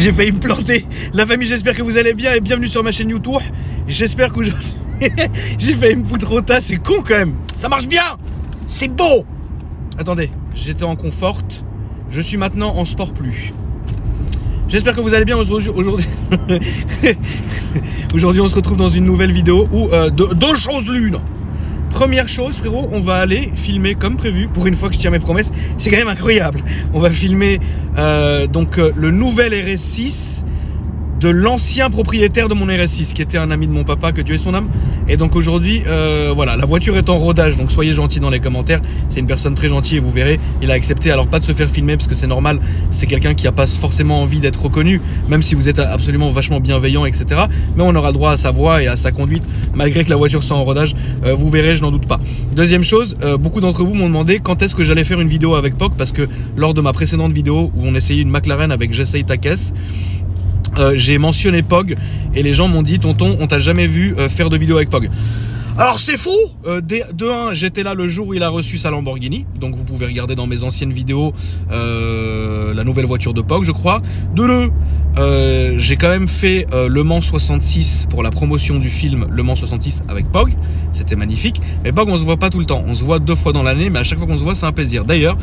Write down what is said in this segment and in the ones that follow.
J'ai failli me planter. La famille, j'espère que vous allez bien et bienvenue sur ma chaîne YouTube. J'espère que j'ai failli me foutre au tas, c'est con quand même. Ça marche bien. C'est beau. Attendez, j'étais en confort. Je suis maintenant en sport plus. J'espère que vous allez bien aujourd'hui. Aujourd'hui, on se retrouve dans une nouvelle vidéo où deux choses l'une. Première chose, frérot, on va aller filmer comme prévu. Pour une fois que je tiens mes promesses, c'est quand même incroyable. On va filmer le nouvel RS6 de l'ancien propriétaire de mon RS6, qui était un ami de mon papa, que Dieu ait son âme. Et donc aujourd'hui, voilà, la voiture est en rodage, donc soyez gentils dans les commentaires. C'est une personne très gentille et vous verrez, il a accepté. Alors pas de se faire filmer parce que c'est normal, c'est quelqu'un qui n'a pas forcément envie d'être reconnu, même si vous êtes absolument vachement bienveillant, etc. Mais on aura droit à sa voix et à sa conduite, malgré que la voiture soit en rodage. Vous verrez, je n'en doute pas. Deuxième chose, beaucoup d'entre vous m'ont demandé quand est-ce que j'allais faire une vidéo avec POG, parce que lors de ma précédente vidéo où on essayait une McLaren avec J'essaye ta caisse, j'ai mentionné POG et les gens m'ont dit: tonton, on t'a jamais vu faire de vidéo avec POG. Alors c'est faux. De un, j'étais là le jour où il a reçu sa Lamborghini, donc vous pouvez regarder dans mes anciennes vidéos la nouvelle voiture de POG, je crois. De deux, j'ai quand même fait Le Mans 66 pour la promotion du film Le Mans 66 avec POG. C'était magnifique. Mais POG, on se voit pas tout le temps. On se voit 2 fois dans l'année, mais à chaque fois qu'on se voit, c'est un plaisir. D'ailleurs,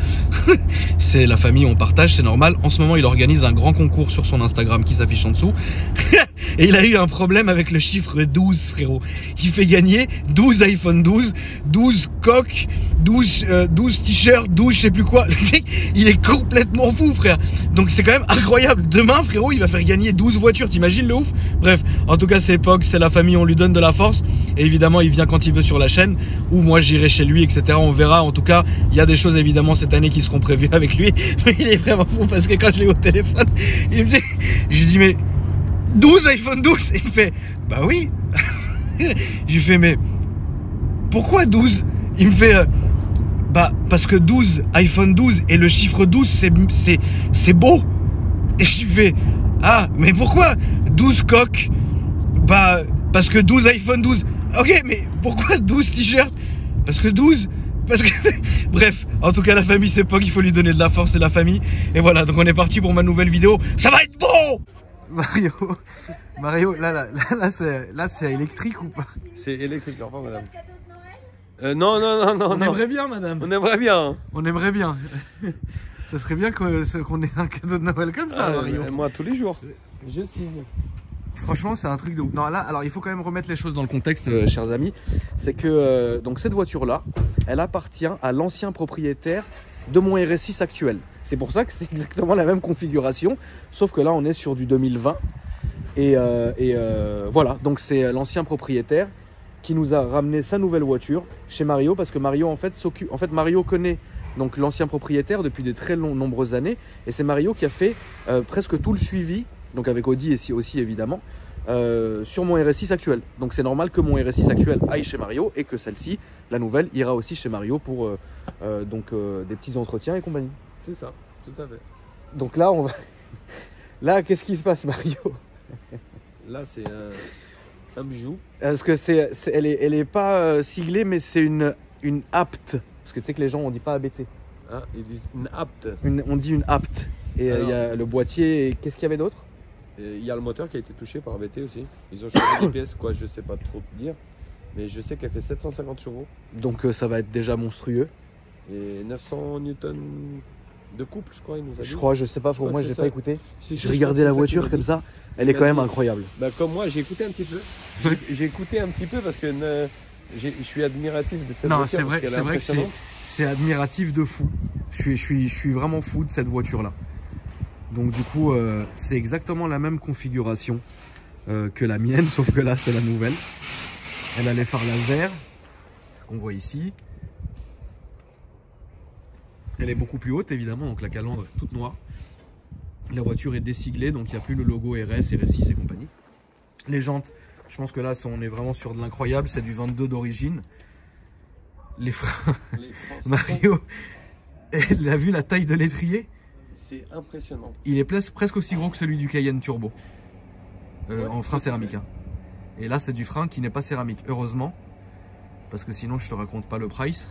c'est la famille, on partage, c'est normal. En ce moment, il organise un grand concours sur son Instagram qui s'affiche en dessous. Et il a eu un problème avec le chiffre 12, frérot. Il fait gagner 12 iPhone 12, 12 coques, 12 t-shirts, 12 je sais plus quoi. Le mec, il est complètement fou, frère. Donc c'est quand même incroyable. Demain, frérot, il va faire gagner 12 voitures. T'imagines le ouf? Bref, en tout cas, c'est POG, c'est la famille, on lui donne de la force. Et évidemment, il vient quand il veut sur la chaîne, ou moi j'irai chez lui, etc. On verra. En tout cas, il y a des choses évidemment cette année qui seront prévues avec lui. Mais il est vraiment fou parce que quand je l'ai eu au téléphone, il me dit, je lui dis, mais 12 iPhone 12? Il me fait, bah oui. Je lui fais, mais pourquoi 12? Il me fait, bah parce que 12, iPhone 12 et le chiffre 12 c'est beau. Et je lui fais, ah mais pourquoi 12 coques? Bah parce que 12 iPhone 12. Ok, mais pourquoi 12 t-shirts? Parce que 12. Parce que bref, en tout cas la famille c'est POG, il faut lui donner de la force, c'est la famille. Et voilà, donc on est parti pour ma nouvelle vidéo. Ça va être beau. Mario, là c'est électrique ou pas? C'est électrique, au revoir madame. Non. On aimerait bien, madame. On aimerait bien. On aimerait bien. Ça serait bien qu'on ait un cadeau de Noël comme ça, Mario. Moi, tous les jours, je signe. Franchement, c'est un truc de ouf. Non, là, alors il faut quand même remettre les choses dans le contexte, chers amis. C'est que donc cette voiture-là, elle appartient à l'ancien propriétaire de mon RS6 actuel. C'est pour ça que c'est exactement la même configuration, sauf que là, on est sur du 2020. Et voilà, donc c'est l'ancien propriétaire qui nous a ramené sa nouvelle voiture chez Mario, parce que Mario en fait s'occupe. En fait, Mario connaît donc l'ancien propriétaire depuis de très nombreuses années, et c'est Mario qui a fait presque tout le suivi, donc avec Audi aussi évidemment, sur mon RS6 actuel. Donc c'est normal que mon RS6 actuel aille chez Mario et que celle-ci, la nouvelle, ira aussi chez Mario pour des petits entretiens et compagnie. C'est ça, tout à fait. Donc là, on va. Là, qu'est-ce qui se passe, Mario? Là, c'est un bijou. Parce que elle est pas siglée, mais c'est une apte. Parce que tu sais que les gens, on dit pas ABT. Ah, ils disent une apte. On dit une apte. Et il y a le boîtier. Et qu'est-ce qu'il y avait d'autre? Il y a le moteur qui a été touché par ABT aussi. Ils ont changé des pièces, quoi, je sais pas trop te dire. Mais je sais qu'elle fait 750 chevaux. Donc ça va être déjà monstrueux. Et 900 newtons de couple, je crois, il nous a dit. Je crois, je sais pas, pour moi, j'ai pas écouté. Si, j'ai regardé la voiture comme ça. Elle est quand même incroyable. Bah, comme moi, j'ai écouté un petit peu. J'ai écouté un petit peu parce que je suis admiratif de cette voiture. Non, c'est vrai que c'est admiratif de fou. Je suis vraiment fou de cette voiture-là. Donc du coup, c'est exactement la même configuration que la mienne, sauf que là, c'est la nouvelle. Elle a les phares laser qu'on voit ici. Elle est beaucoup plus haute, évidemment, donc la calandre est toute noire. La voiture est désiglée, donc il n'y a plus le logo RS, RS6 et compagnie. Les jantes, je pense que là, on est vraiment sur de l'incroyable. C'est du 22 d'origine. Les freins, Mario, elle a vu la taille de l'étrier? C'est impressionnant. Il est presque aussi gros que celui du Cayenne Turbo, ouais, en frein céramique. Hein. Et là, c'est du frein qui n'est pas céramique, heureusement, parce que sinon, je te raconte pas le price.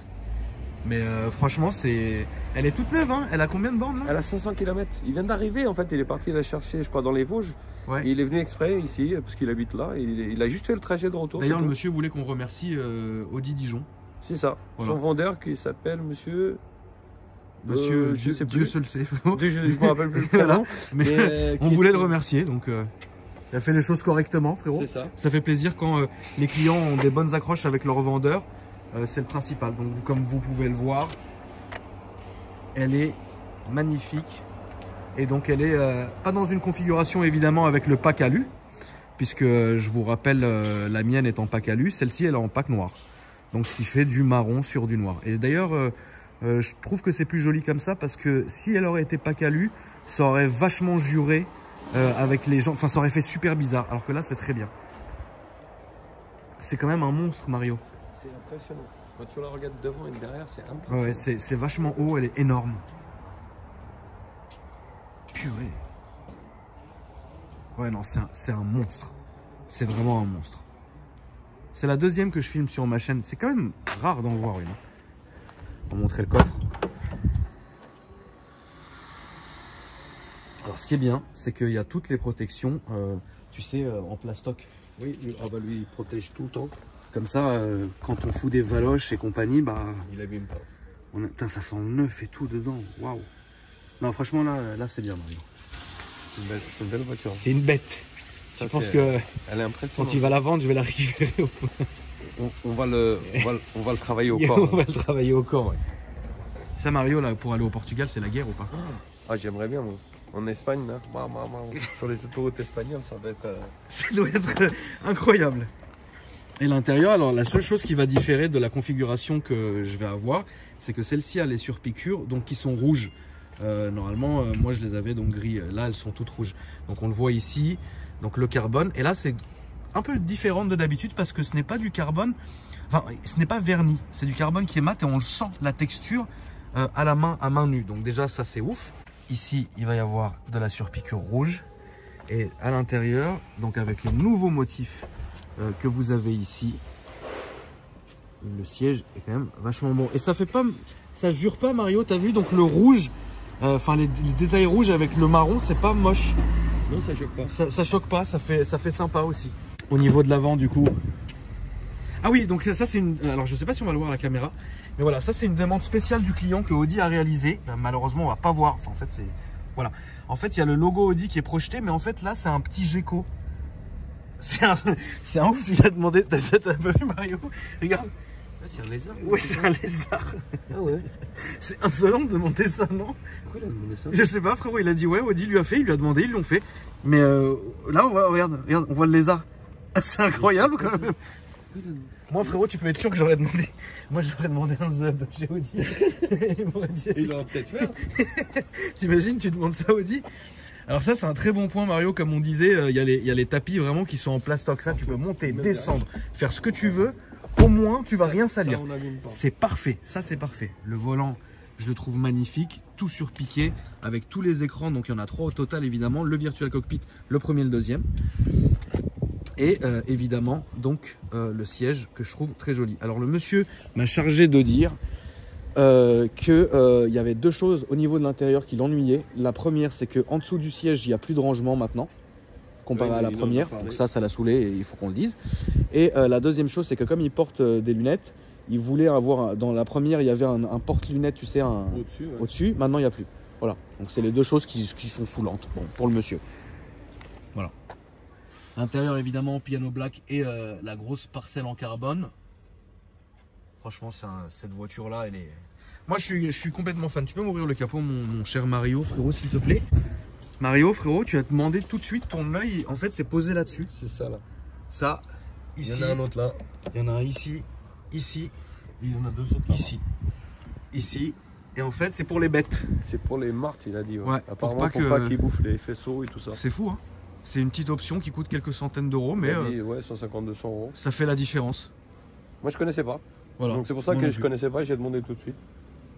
Mais franchement, elle est toute neuve, hein. Elle a combien de bornes là? Elle a 500 km. Il vient d'arriver en fait, il est parti la chercher, je crois, dans les Vosges. Ouais. Et il est venu exprès ici, parce qu'il habite là. Et il a juste fait le trajet de retour. D'ailleurs, le monsieur voulait qu'on remercie Audi Dijon. C'est ça. Voilà. Son vendeur qui s'appelle monsieur. Monsieur, je sais Dieu plus. seul sait. Je me rappelle plus le prénom. Mais on voulait le remercier, donc il a fait les choses correctement, frérot. C'est ça. Ça fait plaisir quand les clients ont des bonnes accroches avec leur vendeur. C'est le principal. Donc, comme vous pouvez le voir, elle est magnifique. Et donc, elle est pas dans une configuration évidemment avec le pack alu, puisque je vous rappelle, la mienne est en pack alu. Celle-ci, elle est en pack noir. Donc, ce qui fait du marron sur du noir. Et d'ailleurs, je trouve que c'est plus joli comme ça, parce que si elle aurait été pack alu, ça aurait vachement juré avec les gens. Enfin, ça aurait fait super bizarre. Alors que là, c'est très bien. C'est quand même un monstre, Mario. C'est impressionnant. Quand tu la regardes devant et derrière, c'est impressionnant. Ouais, c'est vachement haut, elle est énorme. Purée. Ouais, non, c'est un monstre. C'est vraiment un monstre. C'est la deuxième que je filme sur ma chaîne. C'est quand même rare d'en voir une. On va montrer le coffre. Alors, ce qui est bien, c'est qu'il y a toutes les protections, tu sais, en plastoc. Oui, lui, il protège tout le temps. Comme ça, quand on fout des valoches et compagnie, bah... Il abîme pas. Putain, ça sent le neuf et tout dedans. Waouh. Non, franchement, là c'est bien, Mario. C'est une belle voiture. C'est une bête. Ça, je pense que elle est impressionnante. quand il va la vendre, je vais la récupérer. On va le travailler au corps. On va le travailler au corps, ouais. Ça, Mario, là, pour aller au Portugal, c'est la guerre ou pas? Ah, j'aimerais bien, moi. En Espagne, là, sur les autoroutes espagnoles, ça doit être... Ça doit être incroyable. Et l'intérieur, alors la seule chose qui va différer de la configuration que je vais avoir, c'est que celle-ci, elle est sur piqûre, donc qui sont rouges. Normalement, moi je les avais donc gris. Là, elles sont toutes rouges. Donc on le voit ici, donc le carbone. Et là, c'est un peu différent de d'habitude parce que ce n'est pas du carbone, enfin, ce n'est pas verni. C'est du carbone qui est mat et on le sent, la texture, à la main, à main nue. Donc déjà, ça c'est ouf. Ici, il va y avoir de la surpiqûre rouge. Et à l'intérieur, donc avec les nouveaux motifs que vous avez ici, le siège est quand même vachement bon. Et ça fait pas, ça jure pas, Mario, t'as vu, donc le rouge, enfin les détails rouges avec le marron, c'est pas moche. Non, ça choque pas. Ça choque pas, ça fait sympa aussi. Au niveau de l'avant, du coup. Ah oui, donc ça c'est une, alors je sais pas si on va le voir à la caméra, mais voilà, ça c'est une demande spéciale du client que Audi a réalisé. Malheureusement, on va pas voir. Enfin, en fait, c'est, voilà. En fait, il y a le logo Audi qui est projeté, mais en fait là, c'est un petit gecko. C'est un ouf, il a demandé. T'as pas vu, Mario? Regarde. C'est un lézard. Ouais, c'est un lézard. Ah ouais. C'est insolent de demander ça, non? Pourquoi il a demandé ça? Je sais pas, frérot, il a dit ouais, Audi lui a fait, il lui a demandé, ils l'ont fait. Mais là, regarde, on voit le lézard. C'est incroyable quand même. Moi, frérot, tu peux être sûr que j'aurais demandé. Moi, j'aurais demandé un Zub chez Audi. Il m'aurait dit. Il aurait peut-être fait. T'imagines, tu demandes ça à Audi? Alors ça, c'est un très bon point, Mario. Comme on disait, il y a les tapis vraiment qui sont en plastoc. Ça, tu peux monter, descendre, faire ce que tu veux. Au moins, tu vas rien salir. C'est parfait. Ça, c'est parfait. Le volant, je le trouve magnifique. Tout surpiqué avec tous les écrans. Donc, il y en a 3 au total, évidemment. Le Virtual Cockpit, le premier et le deuxième. Et évidemment, donc, le siège que je trouve très joli. Alors, le monsieur m'a chargé de dire qu'il y avait 2 choses au niveau de l'intérieur qui l'ennuyaient. La première, c'est qu'en dessous du siège, il n'y a plus de rangement maintenant, comparé à la première. Donc ça l'a saoulé et il faut qu'on le dise. Et la deuxième chose, c'est que comme il porte des lunettes, il voulait avoir, dans la première, il y avait un porte-lunettes, tu sais, au-dessus. Maintenant, il n'y a plus. Voilà. Donc c'est les 2 choses qui sont saoulantes, bon, pour le monsieur. Voilà. L'intérieur, évidemment, piano black et la grosse parcelle en carbone. Franchement, cette voiture-là, elle est... Moi, je suis complètement fan. Tu peux m'ouvrir le capot, mon cher Mario, frérot, s'il te plaît? Mario, frérot, tu as demandé tout de suite, ton œil, en fait, c'est posé là-dessus. C'est ça, là. Ça, ici. Il y en a un autre là. Il y en a un ici, ici. Et il y en a 2 autres là. Ici. Ici. Et en fait, c'est pour les bêtes. C'est pour les martes, il a dit. Ouais, apparemment, pour pas qu'ils bouffent les faisceaux et tout ça. C'est fou, hein. C'est une petite option qui coûte quelques centaines d'euros, mais ouais, 150-200 euros. Ça fait la différence. Moi, je connaissais pas. Voilà. Donc c'est pour ça que je connaissais pas, j'ai demandé tout de suite.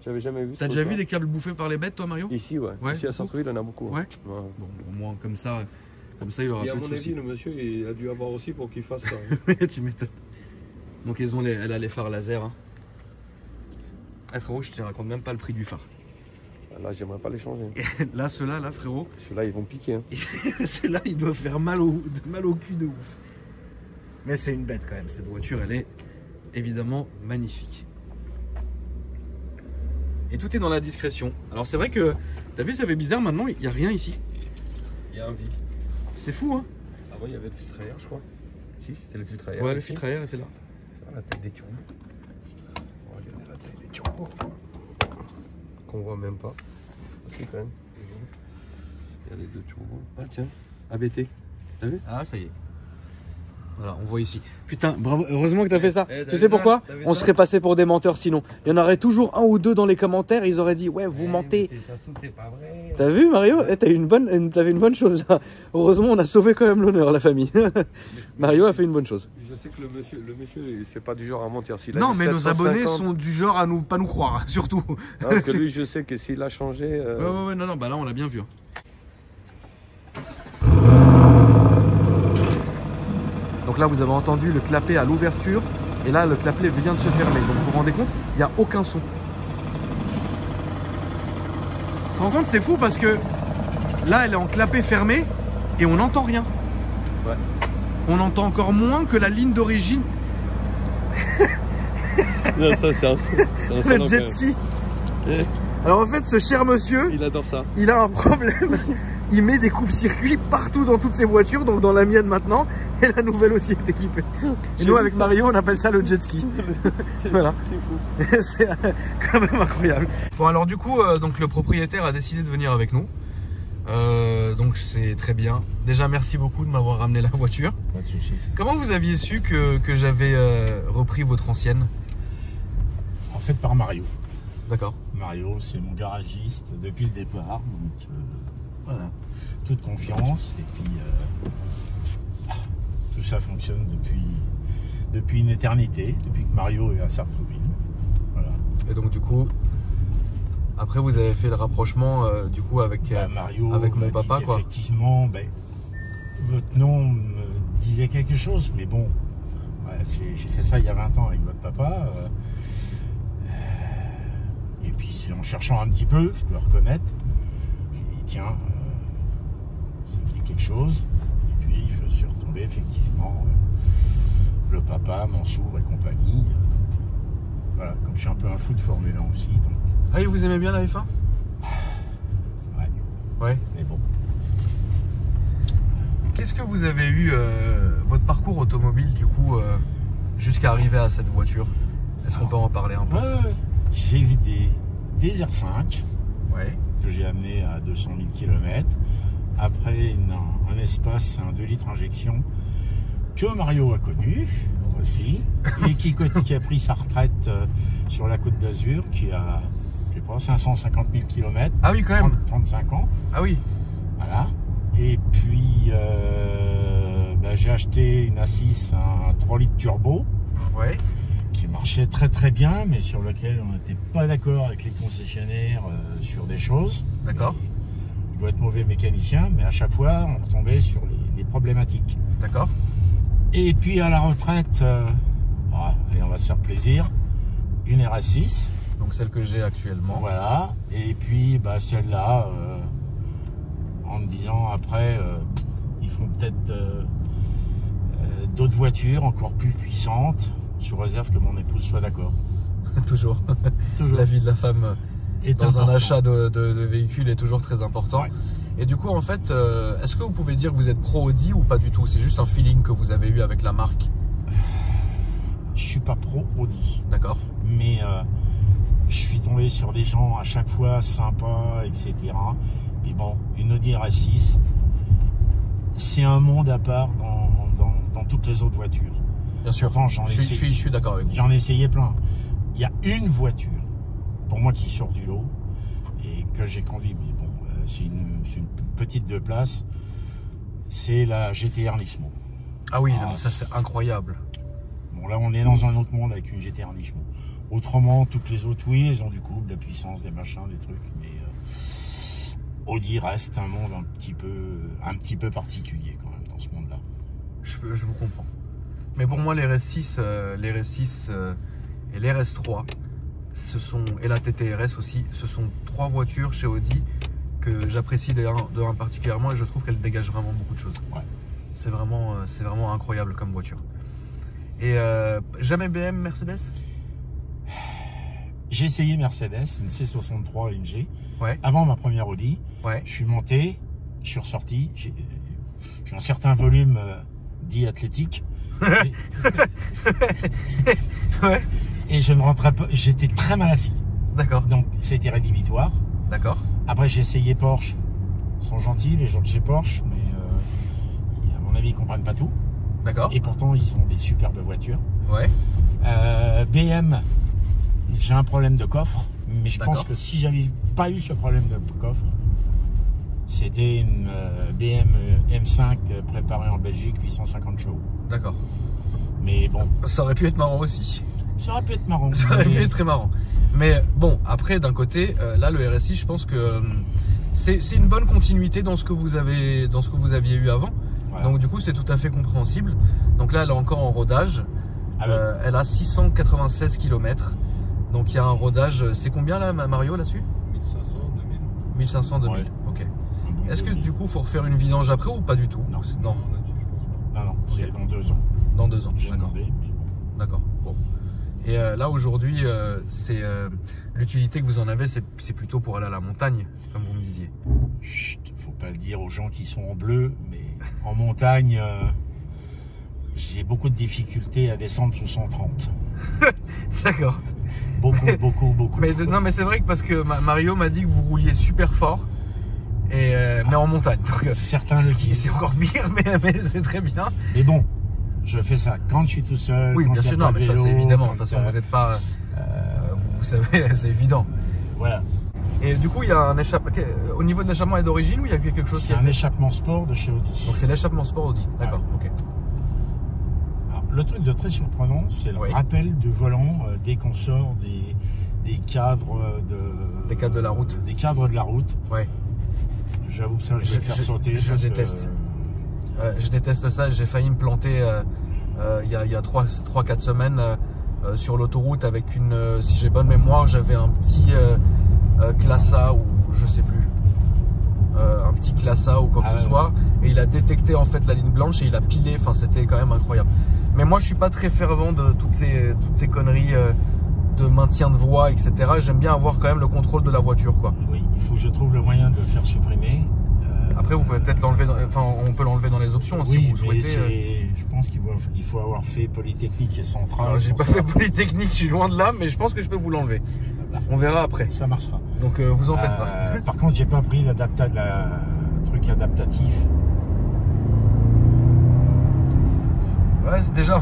J'avais jamais vu. T'as déjà vu des câbles bouffés par les bêtes, toi, Mario? Ici, ouais. Ici à Sartreville, il y en a beaucoup. Ouais. Bon, au moins comme ça, il aura et à plus de mon soucis. avis, le monsieur, il a dû avoir aussi pour qu'il fasse ça. Tu m'étonnes. Donc elle a les phares laser. Hein. Ah, frérot, je te raconte même pas le prix du phare. Là, j'aimerais pas les changer. Là, ceux-là, là, frérot. Ceux-là, ils vont piquer. Hein. Ceux-là, ils doivent faire mal au cul de ouf. Mais c'est une bête quand même. Cette voiture, elle est évidemment magnifique. Et tout est dans la discrétion. Alors, c'est vrai que, t'as vu, ça fait bizarre maintenant, il n'y a rien ici. Il y a un vide. C'est fou, hein. Avant, il y avait le filtre à air, je crois. Si, c'était le filtre à air. Ouais, le filtre à air était là. La taille des turbos. On va regarder la taille des turbos. Qu'on voit même pas. Si, quand même. Il y a les deux turbos. Ah, tiens, ABT. T'as vu? Ah, ça y est. Voilà, on voit ici. Putain, bravo, heureusement que t'as fait ça. t'as Tu vu sais pourquoi? ça? On serait passé pour des menteurs sinon. Il y en aurait toujours un ou deux dans les commentaires, ils auraient dit ouais, vous mentez. Ça se trouve, c'est pas vrai. T'as vu, Mario? T'avais une bonne chose là. Heureusement, on a sauvé quand même l'honneur, la famille. Mario a fait une bonne chose. Je sais que le monsieur, c'est pas du genre à mentir. S'il a Non, dit mais nos 750, abonnés sont du genre à pas nous croire, surtout. Non, parce que lui, je sais que s'il a changé. Ouais, non, bah là, on l'a bien vu. Hein. Donc là, vous avez entendu le clapet à l'ouverture. Et là, le clapet vient de se fermer. Donc vous vous rendez compte, il n'y a aucun son. Tu te rends compte, c'est fou parce que là, elle est en clapet fermé et on n'entend rien. Ouais. On entend encore moins que la ligne d'origine. Non, ça, c'est un Le jet ski. Alors en fait, ce cher monsieur, il adore ça. il a un problème. Il met des coupes-circuits partout dans toutes ses voitures, donc dans la mienne maintenant, et la nouvelle aussi est équipée. Et nous, avec Mario, on appelle ça le jet ski. Voilà. C'est fou. C'est quand même incroyable. Bon, alors du coup, donc le propriétaire a décidé de venir avec nous. Donc c'est très bien. Déjà, merci beaucoup de m'avoir ramené la voiture. Pas de souci. Comment vous aviez su que j'avais repris votre ancienne? En fait, par Mario. D'accord. Mario, c'est mon garagiste depuis le départ. Donc, voilà. Toute confiance. Et puis, tout ça fonctionne depuis une éternité, depuis que Mario est à Sartrouville. Voilà. Et donc, du coup, après, vous avez fait le rapprochement du coup avec, Mario avec mon m'a papa, dit quoi. Effectivement, votre nom me disait quelque chose, mais bon, ouais, j'ai fait ça il y a 20 ans avec votre papa. Et puis c'est en cherchant un petit peu, je dois reconnaître, j'ai dit tiens, ça me dit quelque chose. Et puis je suis retombé effectivement, le papa, Mansour et compagnie. Donc, voilà, comme je suis un peu un fou de Formule 1 aussi. Donc, Ah, et vous aimez bien la F1? ouais, Ouais. mais bon. Qu'est-ce que vous avez eu, votre parcours automobile, du coup, jusqu'à arriver à cette voiture? Est-ce qu'on peut en parler un peu? Ouais, j'ai eu des R5 Ouais. que j'ai amené à 200 000 km. Après, un espace, un 2 litres injection que Mario a connu aussi et qui a pris sa retraite sur la Côte d'Azur, qui a, je sais pas, 550 000 km. Ah oui, quand même. 35 ans. Ah oui. Voilà. Et puis, j'ai acheté une A6, un 3 litres turbo. Ouais. Qui marchait très très bien, mais sur lequel on n'était pas d'accord avec les concessionnaires sur des choses. D'accord. Il doit être mauvais mécanicien, mais à chaque fois, on retombait sur les problématiques. D'accord. Et puis à la retraite, allez, on va se faire plaisir, une RS6. Donc celle que j'ai actuellement. Voilà. Et puis celle-là, en me disant après, ils font peut-être d'autres voitures encore plus puissantes, sous réserve que mon épouse soit d'accord. Toujours. Toujours. La vie de la femme est dans un important. achat de véhicule est toujours très important. Ouais. Et du coup, en fait, est-ce que vous pouvez dire que vous êtes pro Audi ou pas du tout? C'est juste un feeling que vous avez eu avec la marque? Je suis pas pro Audi. D'accord. Mais je suis tombé sur des gens à chaque fois sympas, etc. Puis bon, une Audi RS6, c'est un monde à part dans toutes les autres voitures. Bien sûr. Pourtant, Je suis d'accord avec vous. J'en ai essayé plein. Il y a une voiture, pour moi, qui sort du lot et que j'ai conduit. Mais bon, c'est une petite 2 places. C'est la GT-R Nismo. Ah oui, non, mais ça c'est incroyable. Bon, là, on est dans un autre monde avec une GT-R Nismo. Autrement, toutes les autres, oui, elles ont du couple, de la puissance, des machins, des trucs. Mais Audi reste un monde un petit peu particulier quand même dans ce monde-là. Je vous comprends. Mais pour moi, les RS6 et les RS3, et la TTRS aussi, ce sont 3 voitures chez Audi que j'apprécie de un particulièrement et je trouve qu'elles dégagent vraiment beaucoup de choses. Ouais. C'est vraiment incroyable comme voiture. Et jamais BM, Mercedes? J'ai essayé Mercedes, une C63 AMG, Ouais. avant ma première Audi. Ouais. Je suis monté, je suis ressorti, j'ai un certain volume dit athlétique. Ouais. Et je ne rentrais pas, j'étais très mal assis. D'accord. Donc c'était rédhibitoire. D'accord. Après j'ai essayé Porsche, ils sont gentils les gens de chez Porsche, mais à mon avis ils comprennent pas tout. D'accord. Et pourtant ils ont des superbes voitures. Ouais. BM, j'ai un problème de coffre, mais je pense D'accord. que si j'avais pas eu ce problème de coffre, c'était une BM M5 préparée en Belgique, 850 chevaux. D'accord. Mais bon, Ça aurait pu être marrant aussi. ça aurait pu être marrant. Ça aurait pu Mais être très marrant. Mais bon, après, d'un côté, là, le RSI, je pense que c'est une bonne continuité dans ce que vous aviez eu avant. voilà. Donc, du coup, c'est tout à fait compréhensible. Donc là, elle est encore en rodage. Ah oui. Elle a 696 km. Donc, il y a un rodage. C'est combien là, Mario, là-dessus? 1500, 2000. 1500, 2000. Ouais. Ok. Un bon Est-ce que demi. du coup, faut refaire une vidange après ou pas du tout? Non. Non, Là-dessus, je pense pas. Non, c'est Ok. dans 2 ans. dans 2 ans. J'ai D'accord. demandé, mais bon. D'accord. Bon. Et là aujourd'hui, c'est l'utilité que vous en avez, c'est plutôt pour aller à la montagne, comme vous me disiez. Chut, faut pas le dire aux gens qui sont en bleu, mais en montagne, j'ai beaucoup de difficultés à descendre sous 130. D'accord. Beaucoup. Mais non, mais c'est vrai que parce que Mario m'a dit que vous rouliez super fort, et mais en montagne. Donc, Certains ce le qui disent. c'est encore pire, mais c'est très bien. Mais bon, je fais ça quand je suis tout seul. Oui, quand bien il y a sûr, pas non, de mais ça vélo, c'est évidemment. De quand, toute façon, vous n'êtes pas, vous savez, c'est évident. Voilà. Et du coup, il y a un échappement. Au niveau de l'échappement est d'origine ou il y a quelque chose C'est un échappement sport de chez Audi. Donc c'est l'échappement sport Audi. D'accord. Ok. Alors, le truc de très surprenant, c'est le Oui. rappel de volant dès qu'on sort des cadres Des cadres de la route. Des cadres de la route. Ouais. J'avoue que ça, je vais faire sauter. je parce que, déteste. Je déteste ça. J'ai failli me planter il y a 3-4 semaines sur l'autoroute avec une. Si j'ai bonne mémoire, j'avais un petit Classe A ou je sais plus. Un petit Classe A ou quoi que Ah ce ouais. soit. Et il a détecté en fait la ligne blanche et il a pilé. Enfin, c'était quand même incroyable. Mais moi, je suis pas très fervent de toutes ces conneries de maintien de voie, etc. J'aime bien avoir quand même le contrôle de la voiture, quoi. Oui, il faut que je trouve le moyen de le faire supprimer. Après, vous pouvez peut-être l'enlever. Enfin, on peut l'enlever dans les options hein, si Oui, vous mais souhaitez. je pense qu'il faut avoir fait Polytechnique et Centrale. Alors, j'ai pour pas ça. fait Polytechnique, je suis loin de là, mais je pense que je peux vous l'enlever. On verra après. Ça marchera. Donc, vous en faites pas. Par contre, j'ai pas pris le truc adaptatif. Ouais, déjà,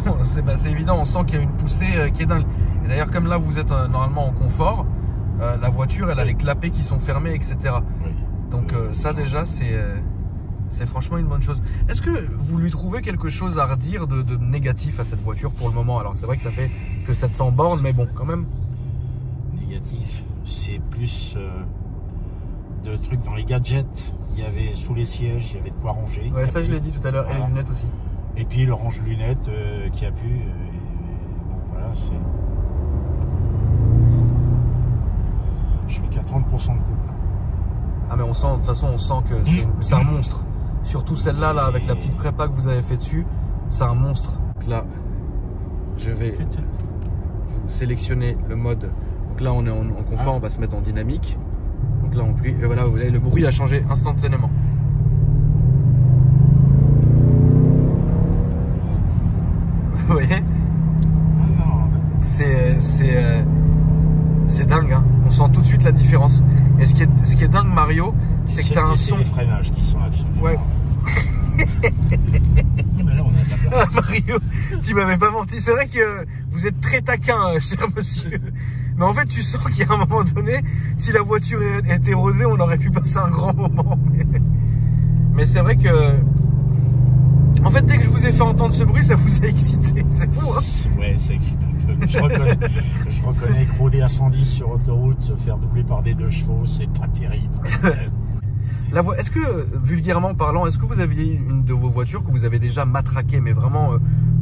c'est évident, on sent qu'il y a une poussée qui est dingue. Et d'ailleurs, comme là, vous êtes normalement en confort, la voiture, elle a les clapets qui sont fermés, etc. Oui. Donc, ça, déjà, c'est franchement une bonne chose. Est-ce que vous lui trouvez quelque chose à redire de négatif à cette voiture pour le moment? Alors, c'est vrai que ça fait que 700 bornes, mais bon, quand même. Négatif, c'est plus de trucs dans les gadgets. Il y avait sous les sièges, il y avait de quoi ranger. Ouais, ça, je l'ai dit tout à l'heure, et les Voilà. lunettes aussi. Et puis le range-lunettes qui a pu. Bon, voilà, c'est. Je suis qu'à 30% de couple. Ah mais on sent, de toute façon on sent que c'est un monstre. Surtout celle-là, là, avec la petite prépa que vous avez fait dessus, c'est un monstre. Donc là, je vais vous sélectionner le mode. Donc là on est en confort, on va se mettre en dynamique. Donc là on plie, et voilà, vous voyez, le bruit a changé instantanément. Vous voyez? Ah non, d'accord. C'est dingue, hein. On sent tout de suite la différence. Et ce qui est dingue, Mario, c'est que tu as un son. les freinages qui sont absolument. Ouais. Non, mais là, on a de la place. Ah, Mario, tu m'avais pas menti. C'est vrai que vous êtes très taquin, cher monsieur. Mais en fait, tu sens qu'il y a un moment donné, si la voiture était rodée, on aurait pu passer un grand moment. Mais c'est vrai que. En fait, dès que je vous ai fait entendre ce bruit, ça vous a excité. C'est fou, hein? Ouais, ça excite un peu. Je reconnais que rôder à 110 sur autoroute, se faire doubler par des 2 chevaux, c'est pas terrible. Est-ce que, vulgairement parlant, est-ce que vous aviez une de vos voitures que vous avez déjà matraquée, mais vraiment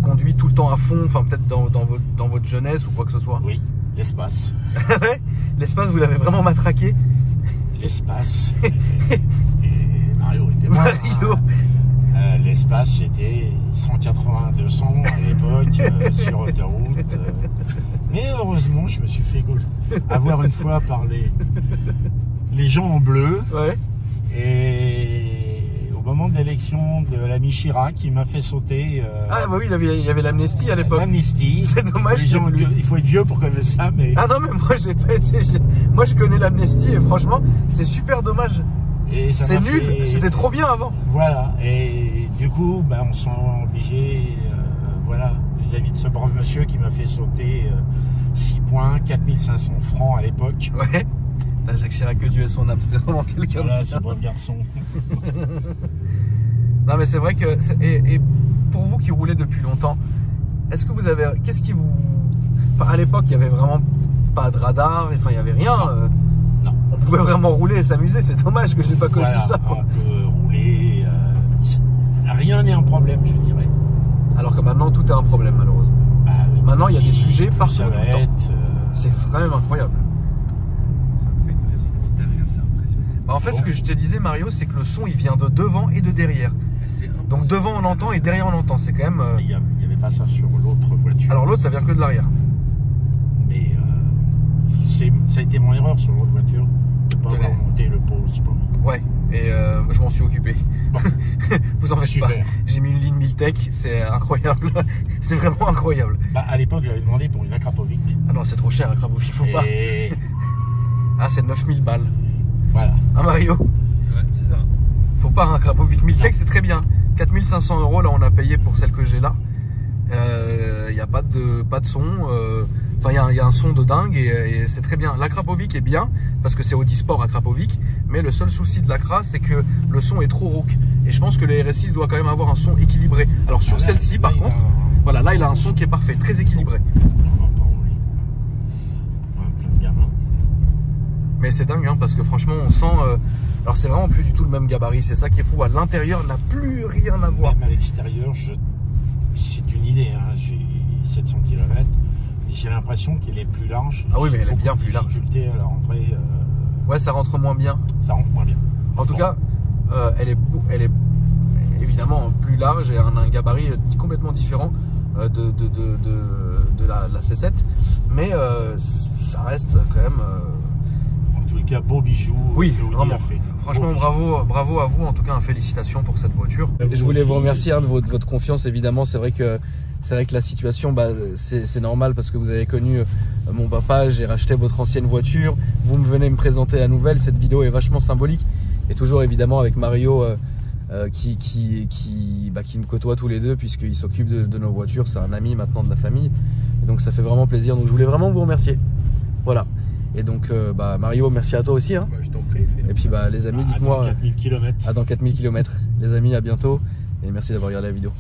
conduit tout le temps à fond, enfin peut-être dans votre jeunesse ou quoi que ce soit? Oui, L'espace. Ouais, l'espace, vous l'avez vraiment matraqué. L'espace. et Mario était mort. Mario. L'espace, j'étais 180-200 à l'époque sur autoroute. Mais heureusement, je me suis fait avoir une fois par les gens en bleu. Ouais. Et au moment de l'élection de l'ami Chirac, il m'a fait sauter. Ah bah oui, il y avait l'amnistie à l'époque. L'amnistie. C'est dommage. Il faut être vieux pour connaître ça, mais. Ah non, mais moi j'ai pas été. Moi je connais l'amnistie et franchement, c'est super dommage. C'est nul, c'était trop bien avant. Voilà, et du coup, ben, on s'en obligé, voilà, vis-à-vis de ce brave monsieur qui m'a fait sauter 6 points, 4500 francs à l'époque. Ouais. Jacques Chirac, que Dieu ait son âme, c'était vraiment quelqu'un. Voilà, ce brave garçon. Non, mais c'est vrai que. Et pour vous qui roulez depuis longtemps, est-ce que vous avez. Qu'est-ce qui vous. Enfin, à l'époque, il n'y avait vraiment pas de radar, enfin, il n'y avait rien. Non. On pouvait vraiment rouler et s'amuser, c'est dommage que j'ai pas connu Voilà, ça. on peut rouler, rien n'est un problème, je dirais. Alors que maintenant, tout est un problème, malheureusement. Bah, oui, Maintenant, il y a des sujets partout. ça tout va le temps. être. C'est quand même incroyable. Ça me fait une résonance derrière, c'est impressionnant. Bah, en fait, ce que je te disais, Mario, c'est que le son, il vient de devant et de derrière. Donc devant, on entend et derrière, on entend. C'est quand même. Il n'y avait pas ça sur l'autre voiture. Alors l'autre, ça vient que de l'arrière. Mais ça a été mon erreur sur l'autre voiture de ne pas avoir monté le pôle sport. Ouais, et je m'en suis occupé. Bon. Vous en faites Super. pas. J'ai mis une ligne Miltech, c'est incroyable. C'est vraiment incroyable. Bah, à l'époque, j'avais demandé pour une Akrapovic. Ah non, c'est trop cher, un Krabovic, faut pas. Et Ah, c'est 9000 balles. voilà. Hein, Mario? Ouais, c'est ça. Faut pas, un Krabovic Miltech, c'est très bien. 4500 €, là, on a payé pour celle que j'ai là. Il n'y a pas de son. Enfin, il y a un son de dingue et c'est très bien. La Krapovic est bien parce que c'est Audi Sport à Krapovic, mais le seul souci de la Kra, c'est que le son est trop rauque. Et je pense que le RS6 doit quand même avoir un son équilibré. Alors sur celle-ci, par contre, voilà, là il a un son qui est parfait, très équilibré. On va pas rouler. Ouais, plein de gamins. Mais c'est dingue, hein, parce que franchement, on sent. Alors c'est vraiment plus du tout le même gabarit. C'est ça qui est fou. À l'intérieur, n'a plus rien à voir. Même à l'extérieur, c'est une idée. Hein. J'ai 700 km. J'ai l'impression qu'elle est plus large. Ah oui, mais elle est bien plus large. Difficulté à la rentrée. Ouais, ça rentre moins bien. Ça rentre moins bien. En tout cas, elle est évidemment plus large et a un gabarit complètement différent de la C7. Mais ça reste quand même. En tous les cas, beau bijou. Oui, que Audi vraiment. a fait. Franchement, bravo à vous. En tout cas, félicitations pour cette voiture. Je voulais vous remercier de votre confiance. Évidemment, c'est vrai que la situation, c'est normal parce que vous avez connu mon papa. J'ai racheté votre ancienne voiture. Vous me venez me présenter la nouvelle. Cette vidéo est vachement symbolique. Et toujours évidemment avec Mario qui me côtoie tous les deux puisqu'il s'occupe de nos voitures. C'est un ami maintenant de la famille. Et donc ça fait vraiment plaisir. Donc je voulais vraiment vous remercier. Voilà. Et donc Mario, merci à toi aussi. Hein. Bah, je t'en prie. Et puis les amis, dites-moi. Dans 4000 km. Dans 4000 km. Les amis, à bientôt. Et merci d'avoir regardé la vidéo.